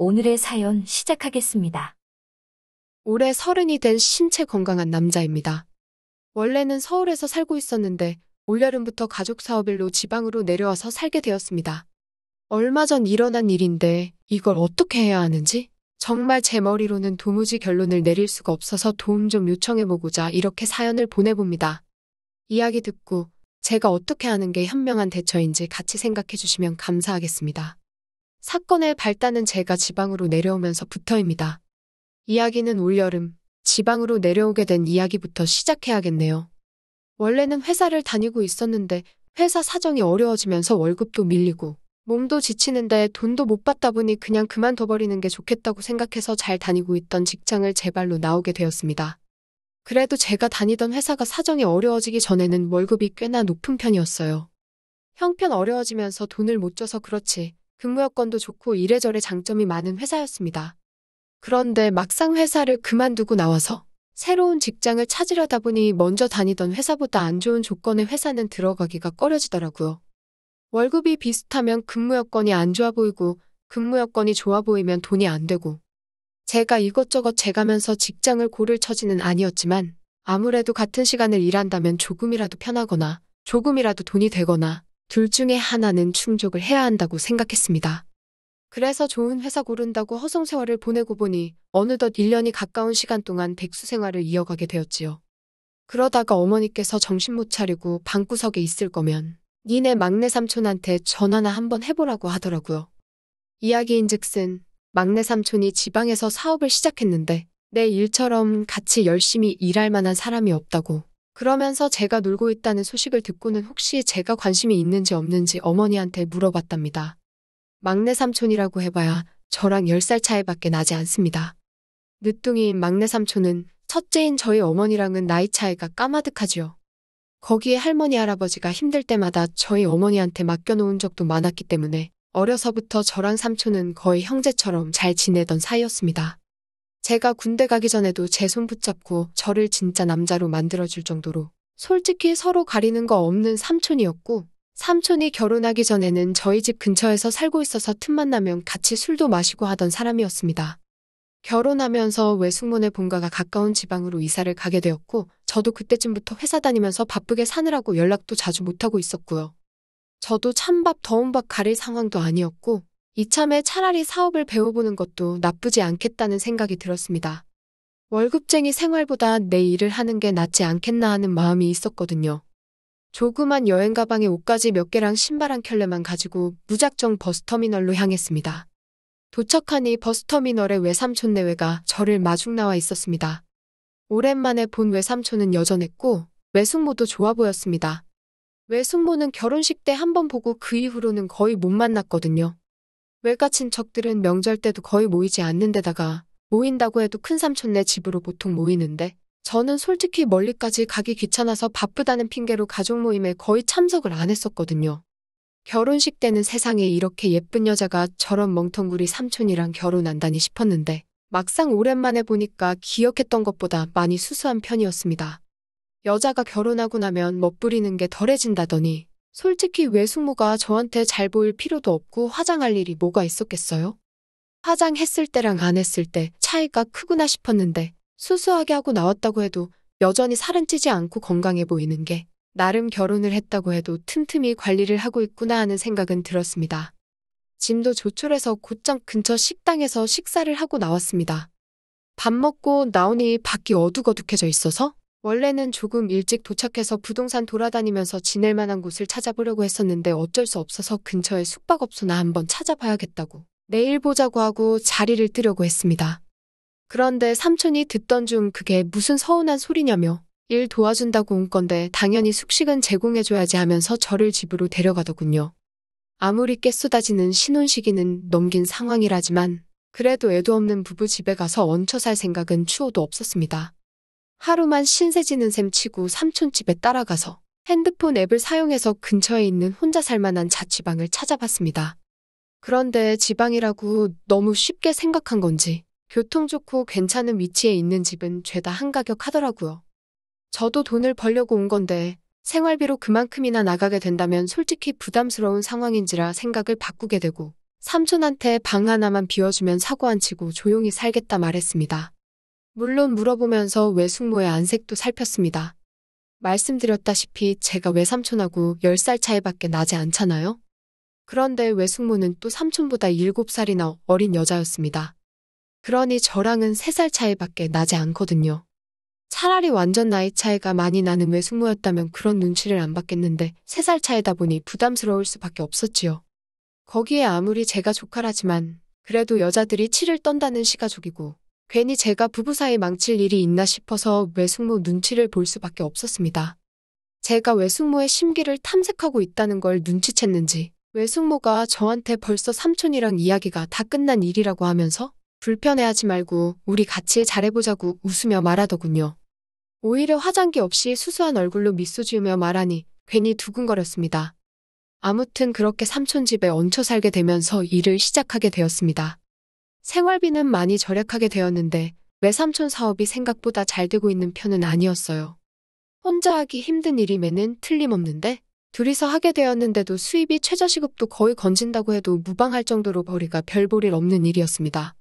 오늘의 사연 시작하겠습니다. 올해 30이 된 신체 건강한 남자입니다. 원래는 서울에서 살고 있었는데 올여름부터 가족 사업 일로 지방으로 내려와서 살게 되었습니다. 얼마 전 일어난 일인데 이걸 어떻게 해야 하는지 정말 제 머리로는 도무지 결론을 내릴 수가 없어서 도움 좀 요청해보고자 이렇게 사연을 보내봅니다. 이야기 듣고 제가 어떻게 하는 게 현명한 대처인지 같이 생각해 주시면 감사하겠습니다. 사건의 발단은 제가 지방으로 내려오면서부터입니다. 이야기는 올여름 지방으로 내려오게 된 이야기부터 시작해야겠네요. 원래는 회사를 다니고 있었는데 회사 사정이 어려워지면서 월급도 밀리고 몸도 지치는데 돈도 못 받다 보니 그냥 그만둬버리는 게 좋겠다고 생각해서 잘 다니고 있던 직장을 제 발로 나오게 되었습니다. 그래도 제가 다니던 회사가 사정이 어려워지기 전에는 월급이 꽤나 높은 편이었어요. 형편 어려워지면서 돈을 못 줘서 그렇지 근무 여건도 좋고 이래저래 장점이 많은 회사였습니다. 그런데 막상 회사를 그만두고 나와서 새로운 직장을 찾으려다 보니 먼저 다니던 회사보다 안 좋은 조건의 회사는 들어가기가 꺼려지더라고요. 월급이 비슷하면 근무 여건이 안 좋아 보이고 근무 여건이 좋아 보이면 돈이 안 되고 제가 이것저것 재가면서 직장을 고를 처지는 아니었지만 아무래도 같은 시간을 일한다면 조금이라도 편하거나 조금이라도 돈이 되거나 둘 중에 하나는 충족을 해야 한다고 생각했습니다. 그래서 좋은 회사 고른다고 허송세월을 보내고 보니 어느덧 1년이 가까운 시간 동안 백수 생활을 이어가게 되었지요. 그러다가 어머니께서 정신 못 차리고 방구석에 있을 거면 니네 막내 삼촌한테 전화나 한번 해보라고 하더라고요. 이야기인즉슨 막내 삼촌이 지방에서 사업을 시작했는데 내 일처럼 같이 열심히 일할 만한 사람이 없다고 그러면서 제가 놀고 있다는 소식을 듣고는 혹시 제가 관심이 있는지 없는지 어머니한테 물어봤답니다. 막내 삼촌이라고 해봐야 저랑 10살 차이밖에 나지 않습니다. 늦둥이인 막내 삼촌은 첫째인 저희 어머니랑은 나이 차이가 까마득하지요. 거기에 할머니 할아버지가 힘들 때마다 저희 어머니한테 맡겨놓은 적도 많았기 때문에 어려서부터 저랑 삼촌은 거의 형제처럼 잘 지내던 사이였습니다. 제가 군대 가기 전에도 제 손 붙잡고 저를 진짜 남자로 만들어줄 정도로 솔직히 서로 가리는 거 없는 삼촌이었고 삼촌이 결혼하기 전에는 저희 집 근처에서 살고 있어서 틈만 나면 같이 술도 마시고 하던 사람이었습니다. 결혼하면서 외숙모네 본가가 가까운 지방으로 이사를 가게 되었고 저도 그때쯤부터 회사 다니면서 바쁘게 사느라고 연락도 자주 못하고 있었고요. 저도 찬밥 더운 밥 가릴 상황도 아니었고 이참에 차라리 사업을 배워보는 것도 나쁘지 않겠다는 생각이 들었습니다. 월급쟁이 생활보다 내 일을 하는 게 낫지 않겠나 하는 마음이 있었거든요. 조그만 여행 가방에 옷가지 몇 개랑 신발 한 켤레만 가지고 무작정 버스터미널로 향했습니다. 도착하니 버스터미널의 외삼촌 내외가 저를 마중 나와 있었습니다. 오랜만에 본 외삼촌은 여전했고 외숙모도 좋아 보였습니다. 외숙모는 결혼식 때 한 번 보고 그 이후로는 거의 못 만났거든요. 외가 친척들은 명절 때도 거의 모이지 않는 데다가 모인다고 해도 큰삼촌네 집으로 보통 모이는데 저는 솔직히 멀리까지 가기 귀찮아서 바쁘다는 핑계로 가족 모임에 거의 참석을 안 했었거든요. 결혼식 때는 세상에 이렇게 예쁜 여자가 저런 멍텅구리 삼촌이랑 결혼한다니 싶었는데 막상 오랜만에 보니까 기억했던 것보다 많이 수수한 편이었습니다. 여자가 결혼하고 나면 멋부리는 게 덜해진다더니 솔직히 외숙모가 저한테 잘 보일 필요도 없고 화장할 일이 뭐가 있었겠어요? 화장했을 때랑 안 했을 때 차이가 크구나 싶었는데 수수하게 하고 나왔다고 해도 여전히 살은 찌지 않고 건강해 보이는 게 나름 결혼을 했다고 해도 틈틈이 관리를 하고 있구나 하는 생각은 들었습니다. 짐도 조촐해서 곧장 근처 식당에서 식사를 하고 나왔습니다. 밥 먹고 나오니 밖이 어둑어둑해져 있어서 원래는 조금 일찍 도착해서 부동산 돌아다니면서 지낼 만한 곳을 찾아보려고 했었는데 어쩔 수 없어서 근처에 숙박업소나 한번 찾아봐야겠다고 내일 보자고 하고 자리를 뜨려고 했습니다. 그런데 삼촌이 듣던 중 그게 무슨 서운한 소리냐며 일 도와준다고 온 건데 당연히 숙식은 제공해줘야지 하면서 저를 집으로 데려가더군요. 아무리 깨쏟아지는 신혼시기는 넘긴 상황이라지만 그래도 애도 없는 부부 집에 가서 얹혀 살 생각은 추호도 없었습니다. 하루만 신세지는 셈 치고 삼촌 집에 따라가서 핸드폰 앱을 사용해서 근처에 있는 혼자 살 만한 자취방을 찾아봤습니다. 그런데 지방이라고 너무 쉽게 생각한 건지 교통 좋고 괜찮은 위치에 있는 집은 죄다 한가격 하더라고요. 저도 돈을 벌려고 온 건데 생활비로 그만큼이나 나가게 된다면 솔직히 부담스러운 상황인지라 생각을 바꾸게 되고 삼촌한테 방 하나만 비워주면 사고 안 치고 조용히 살겠다 말했습니다. 물론 물어보면서 외숙모의 안색도 살폈습니다. 말씀드렸다시피 제가 외삼촌하고 10살 차이밖에 나지 않잖아요? 그런데 외숙모는 또 삼촌보다 7살이나 어린 여자였습니다. 그러니 저랑은 3살 차이밖에 나지 않거든요. 차라리 완전 나이 차이가 많이 나는 외숙모였다면 그런 눈치를 안 받겠는데 3살 차이다 보니 부담스러울 수밖에 없었지요. 거기에 아무리 제가 조카라지만 그래도 여자들이 치를 떤다는 시가족이고 괜히 제가 부부 사이 망칠 일이 있나 싶어서 외숙모 눈치를 볼 수밖에 없었습니다. 제가 외숙모의 심기를 탐색하고 있다는 걸 눈치챘는지 외숙모가 저한테 벌써 삼촌이랑 이야기가 다 끝난 일이라고 하면서 불편해하지 말고 우리 같이 잘해보자고 웃으며 말하더군요. 오히려 화장기 없이 수수한 얼굴로 미소 지으며 말하니 괜히 두근거렸습니다. 아무튼 그렇게 삼촌 집에 얹혀 살게 되면서 일을 시작하게 되었습니다. 생활비는 많이 절약하게 되었는데 외삼촌 사업이 생각보다 잘 되고 있는 편은 아니었어요. 혼자 하기 힘든 일임에는 틀림없는데 둘이서 하게 되었는데도 수입이 최저시급도 거의 건진다고 해도 무방할 정도로 벌이가 별 볼 일 없는 일이었습니다.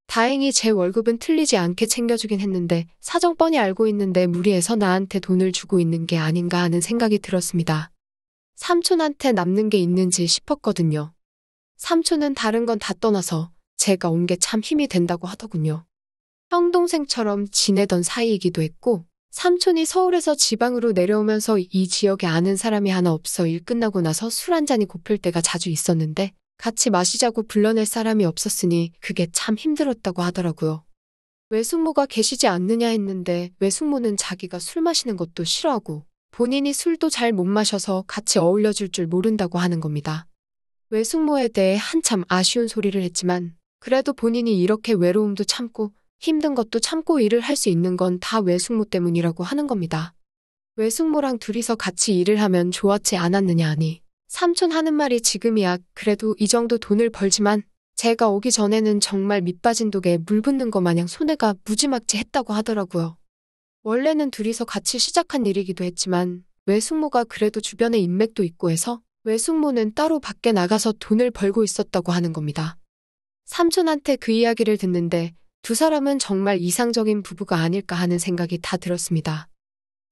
다행히 제 월급은 틀리지 않게 챙겨주긴 했는데 사정 뻔히 알고 있는데 무리해서 나한테 돈을 주고 있는 게 아닌가 하는 생각이 들었습니다. 삼촌한테 남는 게 있는지 싶었거든요. 삼촌은 다른 건 다 떠나서 제가 온 게 참 힘이 된다고 하더군요. 형 동생처럼 지내던 사이이기도 했고 삼촌이 서울에서 지방으로 내려오면서 이 지역에 아는 사람이 하나 없어 일 끝나고 나서 술 한 잔이 고플 때가 자주 있었는데 같이 마시자고 불러낼 사람이 없었으니 그게 참 힘들었다고 하더라고요. 외숙모가 계시지 않느냐 했는데 외숙모는 자기가 술 마시는 것도 싫어하고 본인이 술도 잘 못 마셔서 같이 어울려줄 줄 모른다고 하는 겁니다. 외숙모에 대해 한참 아쉬운 소리를 했지만 그래도 본인이 이렇게 외로움도 참고 힘든 것도 참고 일을 할 수 있는 건 다 외숙모 때문이라고 하는 겁니다. 외숙모랑 둘이서 같이 일을 하면 좋았지 않았느냐 하니 삼촌 하는 말이 지금이야 그래도 이 정도 돈을 벌지만 제가 오기 전에는 정말 밑빠진 독에 물 붓는 것 마냥 손해가 무지막지 했다고 하더라고요. 원래는 둘이서 같이 시작한 일이기도 했지만 외숙모가 그래도 주변에 인맥도 있고 해서 외숙모는 따로 밖에 나가서 돈을 벌고 있었다고 하는 겁니다. 삼촌한테 그 이야기를 듣는데 두 사람은 정말 이상적인 부부가 아닐까 하는 생각이 다 들었습니다.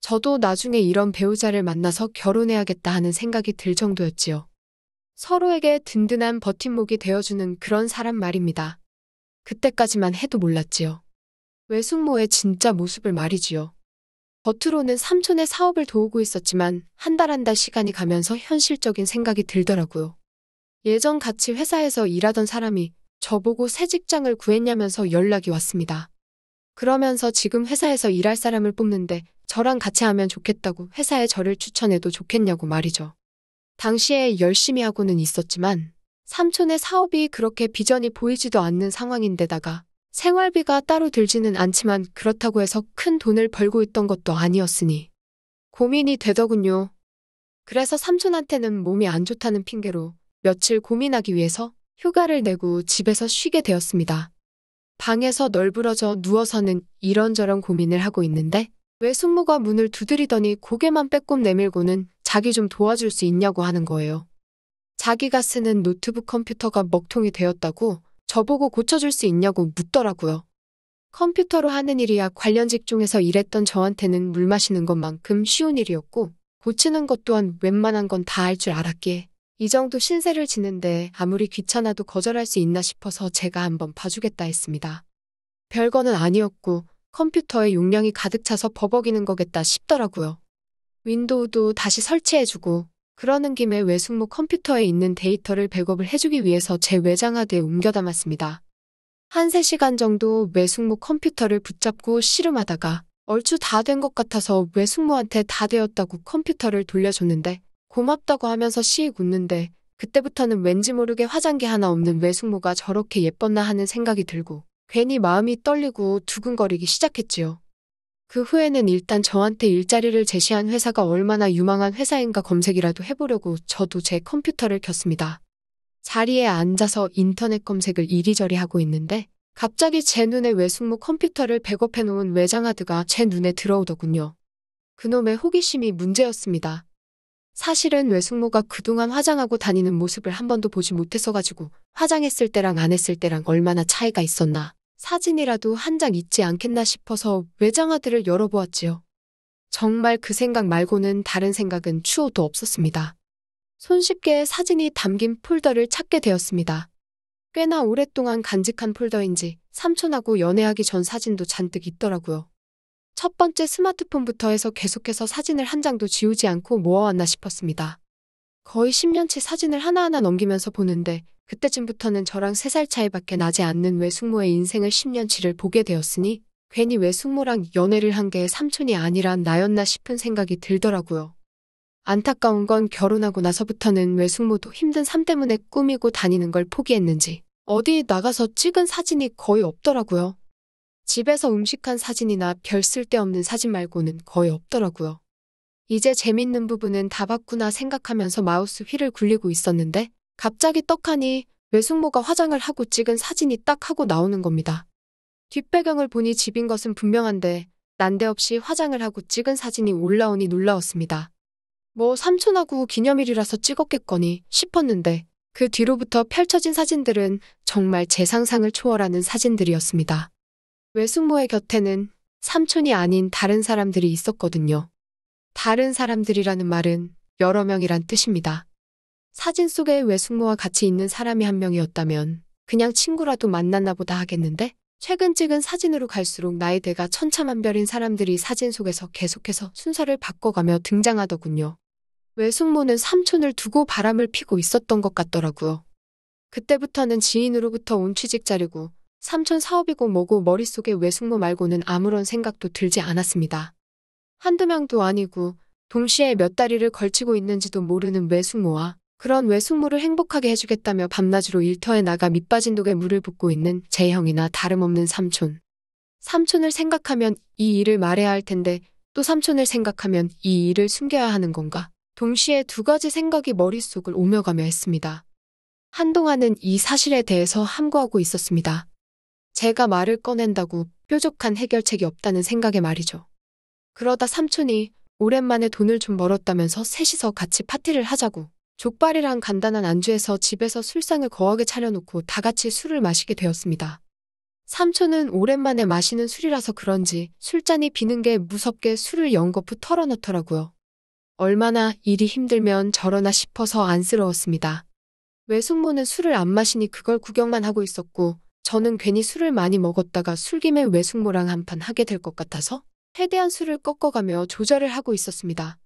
저도 나중에 이런 배우자를 만나서 결혼해야겠다 하는 생각이 들 정도였지요. 서로에게 든든한 버팀목이 되어주는 그런 사람 말입니다. 그때까지만 해도 몰랐지요. 외숙모의 진짜 모습을 말이지요. 겉으로는 삼촌의 사업을 도우고 있었지만 한 달 한 달 시간이 가면서 현실적인 생각이 들더라고요. 예전 같이 회사에서 일하던 사람이 저보고 새 직장을 구했냐면서 연락이 왔습니다. 그러면서 지금 회사에서 일할 사람을 뽑는데 저랑 같이 하면 좋겠다고 회사에 저를 추천해도 좋겠냐고 말이죠. 당시에 열심히 하고는 있었지만 삼촌의 사업이 그렇게 비전이 보이지도 않는 상황인데다가 생활비가 따로 들지는 않지만 그렇다고 해서 큰 돈을 벌고 있던 것도 아니었으니 고민이 되더군요. 그래서 삼촌한테는 몸이 안 좋다는 핑계로 며칠 고민하기 위해서 휴가를 내고 집에서 쉬게 되었습니다. 방에서 널브러져 누워서는 이런저런 고민을 하고 있는데 외숙모가 문을 두드리더니 고개만 빼꼼 내밀고는 자기 좀 도와줄 수 있냐고 하는 거예요. 자기가 쓰는 노트북 컴퓨터가 먹통이 되었다고 저보고 고쳐줄 수 있냐고 묻더라고요. 컴퓨터로 하는 일이야 관련 직종에서 일했던 저한테는 물 마시는 것만큼 쉬운 일이었고 고치는 것 또한 웬만한 건 다 할 줄 알았기에 이 정도 신세를 지는데 아무리 귀찮아도 거절할 수 있나 싶어서 제가 한번 봐주겠다 했습니다. 별거는 아니었고 컴퓨터에 용량이 가득 차서 버벅이는 거겠다 싶더라고요. 윈도우도 다시 설치해주고 그러는 김에 외숙모 컴퓨터에 있는 데이터를 백업을 해주기 위해서 제 외장하드에 옮겨 담았습니다. 한 3시간 정도 외숙모 컴퓨터를 붙잡고 씨름하다가 얼추 다 된 것 같아서 외숙모한테 다 되었다고 컴퓨터를 돌려줬는데 고맙다고 하면서 시익 웃는데 그때부터는 왠지 모르게 화장기 하나 없는 외숙모가 저렇게 예뻤나 하는 생각이 들고 괜히 마음이 떨리고 두근거리기 시작했지요. 그 후에는 일단 저한테 일자리를 제시한 회사가 얼마나 유망한 회사인가 검색이라도 해보려고 저도 제 컴퓨터를 켰습니다. 자리에 앉아서 인터넷 검색을 이리저리 하고 있는데 갑자기 제 눈에 외숙모 컴퓨터를 백업해놓은 외장하드가 제 눈에 들어오더군요. 그놈의 호기심이 문제였습니다. 사실은 외숙모가 그동안 화장하고 다니는 모습을 한 번도 보지 못했어가지고 화장했을 때랑 안 했을 때랑 얼마나 차이가 있었나. 사진이라도 한 장 있지 않겠나 싶어서 외장하드를 열어보았지요. 정말 그 생각 말고는 다른 생각은 추호도 없었습니다. 손쉽게 사진이 담긴 폴더를 찾게 되었습니다. 꽤나 오랫동안 간직한 폴더인지 삼촌하고 연애하기 전 사진도 잔뜩 있더라고요. 첫 번째 스마트폰부터 해서 계속해서 사진을 한 장도 지우지 않고 모아왔나 싶었습니다. 거의 10년치 사진을 하나하나 넘기면서 보는데 그때쯤부터는 저랑 3살 차이밖에 나지 않는 외숙모의 인생을 10년치를 보게 되었으니 괜히 외숙모랑 연애를 한 게 삼촌이 아니라 나였나 싶은 생각이 들더라고요. 안타까운 건 결혼하고 나서부터는 외숙모도 힘든 삶 때문에 꾸미고 다니는 걸 포기했는지 어디 나가서 찍은 사진이 거의 없더라고요. 집에서 음식한 사진이나 별 쓸데없는 사진 말고는 거의 없더라고요. 이제 재밌는 부분은 다 봤구나 생각하면서 마우스 휠을 굴리고 있었는데 갑자기 떡하니 외숙모가 화장을 하고 찍은 사진이 딱 하고 나오는 겁니다. 뒷배경을 보니 집인 것은 분명한데 난데없이 화장을 하고 찍은 사진이 올라오니 놀라웠습니다. 뭐 삼촌하고 기념일이라서 찍었겠거니 싶었는데 그 뒤로부터 펼쳐진 사진들은 정말 제 상상을 초월하는 사진들이었습니다. 외숙모의 곁에는 삼촌이 아닌 다른 사람들이 있었거든요. 다른 사람들이라는 말은 여러 명이란 뜻입니다. 사진 속에 외숙모와 같이 있는 사람이 한 명이었다면 그냥 친구라도 만났나 보다 하겠는데 최근 찍은 사진으로 갈수록 나이대가 천차만별인 사람들이 사진 속에서 계속해서 순서를 바꿔가며 등장하더군요. 외숙모는 삼촌을 두고 바람을 피고 있었던 것 같더라고요. 그때부터는 지인으로부터 온 취직 자료고 삼촌 사업이고 뭐고 머릿속에 외숙모 말고는 아무런 생각도 들지 않았습니다. 한두 명도 아니고 동시에 몇 다리를 걸치고 있는지도 모르는 외숙모와 그런 외숙모를 행복하게 해주겠다며 밤낮으로 일터에 나가 밑빠진 독에 물을 붓고 있는 제 형이나 다름없는 삼촌. 삼촌을 생각하면 이 일을 말해야 할 텐데 또 삼촌을 생각하면 이 일을 숨겨야 하는 건가? 동시에 두 가지 생각이 머릿속을 오며가며 했습니다. 한동안은 이 사실에 대해서 함구하고 있었습니다. 제가 말을 꺼낸다고 뾰족한 해결책이 없다는 생각에 말이죠. 그러다 삼촌이 오랜만에 돈을 좀 벌었다면서 셋이서 같이 파티를 하자고 족발이랑 간단한 안주에서 집에서 술상을 거하게 차려놓고 다 같이 술을 마시게 되었습니다. 삼촌은 오랜만에 마시는 술이라서 그런지 술잔이 비는 게 무섭게 술을 연거푸 털어넣더라고요. 얼마나 일이 힘들면 저러나 싶어서 안쓰러웠습니다. 외숙모는 술을 안 마시니 그걸 구경만 하고 있었고 저는 괜히 술을 많이 먹었다가 술김에 외숙모랑 한판 하게 될 것 같아서 최대한 술을 꺾어가며 조절을 하고 있었습니다.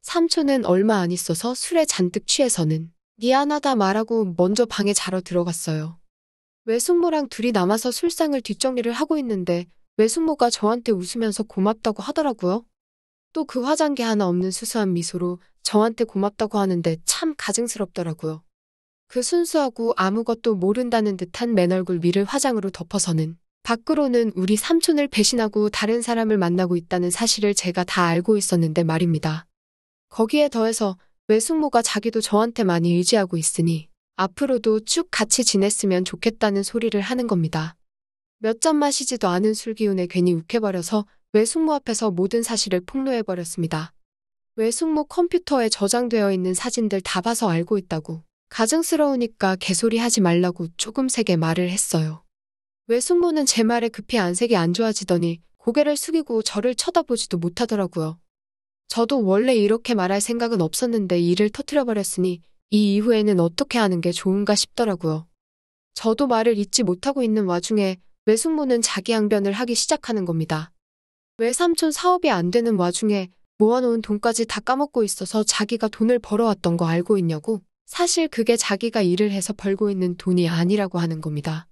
삼촌은 얼마 안 있어서 술에 잔뜩 취해서는 미안하다 말하고 먼저 방에 자러 들어갔어요. 외숙모랑 둘이 남아서 술상을 뒷정리를 하고 있는데 외숙모가 저한테 웃으면서 고맙다고 하더라고요. 또 그 화장기 하나 없는 수수한 미소로 저한테 고맙다고 하는데 참 가증스럽더라고요. 그 순수하고 아무것도 모른다는 듯한 맨얼굴 위를 화장으로 덮어서는 밖으로는 우리 삼촌을 배신하고 다른 사람을 만나고 있다는 사실을 제가 다 알고 있었는데 말입니다. 거기에 더해서 외숙모가 자기도 저한테 많이 의지하고 있으니 앞으로도 쭉 같이 지냈으면 좋겠다는 소리를 하는 겁니다. 몇 잔 마시지도 않은 술기운에 괜히 욱해버려서 외숙모 앞에서 모든 사실을 폭로해버렸습니다. 외숙모 컴퓨터에 저장되어 있는 사진들 다 봐서 알고 있다고 가증스러우니까 개소리 하지 말라고 조금 세게 말을 했어요. 외숙모는 제 말에 급히 안색이 안 좋아지더니 고개를 숙이고 저를 쳐다보지도 못하더라고요. 저도 원래 이렇게 말할 생각은 없었는데 일을 터뜨려버렸으니 이 이후에는 어떻게 하는 게 좋은가 싶더라고요. 저도 말을 잇지 못하고 있는 와중에 외숙모는 자기 항변을 하기 시작하는 겁니다. 외삼촌 사업이 안 되는 와중에 모아놓은 돈까지 다 까먹고 있어서 자기가 돈을 벌어왔던 거 알고 있냐고. 사실 그게 자기가 일을 해서 벌고 있는 돈이 아니라고 하는 겁니다.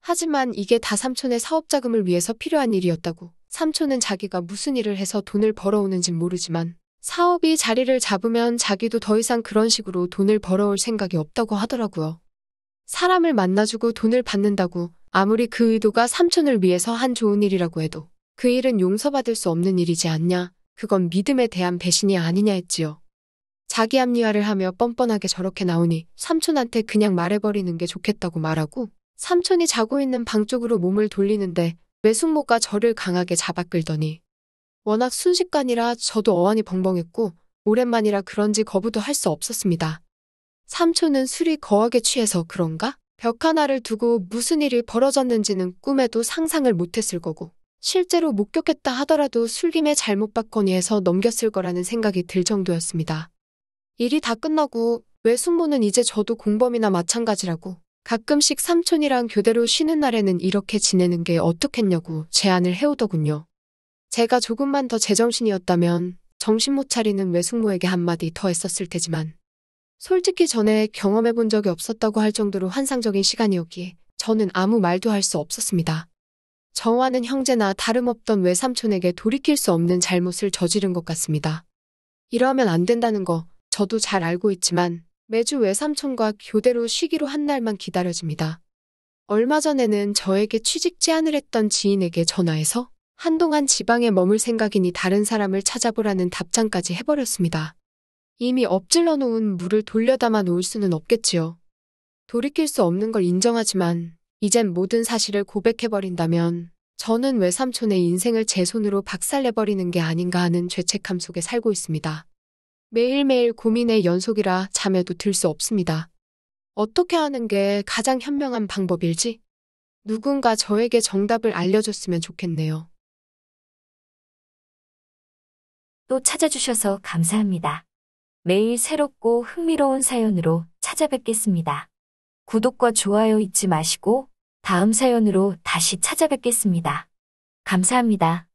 하지만 이게 다 삼촌의 사업 자금을 위해서 필요한 일이었다고. 삼촌은 자기가 무슨 일을 해서 돈을 벌어오는진 모르지만 사업이 자리를 잡으면 자기도 더 이상 그런 식으로 돈을 벌어올 생각이 없다고 하더라고요. 사람을 만나주고 돈을 받는다고 아무리 그 의도가 삼촌을 위해서 한 좋은 일이라고 해도 그 일은 용서받을 수 없는 일이지 않냐. 그건 믿음에 대한 배신이 아니냐 했지요. 자기 합리화를 하며 뻔뻔하게 저렇게 나오니 삼촌한테 그냥 말해버리는 게 좋겠다고 말하고 삼촌이 자고 있는 방 쪽으로 몸을 돌리는데 외숙모가 저를 강하게 잡아 끌더니 워낙 순식간이라 저도 어안이 벙벙했고 오랜만이라 그런지 거부도 할 수 없었습니다. 삼촌은 술이 거하게 취해서 그런가? 벽 하나를 두고 무슨 일이 벌어졌는지는 꿈에도 상상을 못했을 거고, 실제로 목격했다 하더라도 술김에 잘못 받거니 해서 넘겼을 거라는 생각이 들 정도였습니다. 일이 다 끝나고 외숙모는 이제 저도 공범이나 마찬가지라고 가끔씩 삼촌이랑 교대로 쉬는 날에는 이렇게 지내는 게 어떻겠냐고 제안을 해오더군요. 제가 조금만 더 제정신이었다면 정신 못 차리는 외숙모에게 한마디 더 했었을 테지만 솔직히 전에 경험해 본 적이 없었다고 할 정도로 환상적인 시간이었기에 저는 아무 말도 할 수 없었습니다. 저와는 형제나 다름없던 외삼촌에게 돌이킬 수 없는 잘못을 저지른 것 같습니다. 이러면 안 된다는 거 저도 잘 알고 있지만 매주 외삼촌과 교대로 쉬기로 한 날만 기다려집니다. 얼마 전에는 저에게 취직 제안을 했던 지인에게 전화해서 한동안 지방에 머물 생각이니 다른 사람을 찾아보라는 답장까지 해버렸습니다. 이미 엎질러 놓은 물을 돌려담아 놓을 수는 없겠지요. 돌이킬 수 없는 걸 인정하지만 이젠 모든 사실을 고백해버린다면 저는 외삼촌의 인생을 제 손으로 박살내버리는 게 아닌가 하는 죄책감 속에 살고 있습니다. 매일매일 고민의 연속이라 잠에도 들 수 없습니다. 어떻게 하는 게 가장 현명한 방법일지 누군가 저에게 정답을 알려줬으면 좋겠네요. 또 찾아주셔서 감사합니다. 매일 새롭고 흥미로운 사연으로 찾아뵙겠습니다. 구독과 좋아요 잊지 마시고 다음 사연으로 다시 찾아뵙겠습니다. 감사합니다.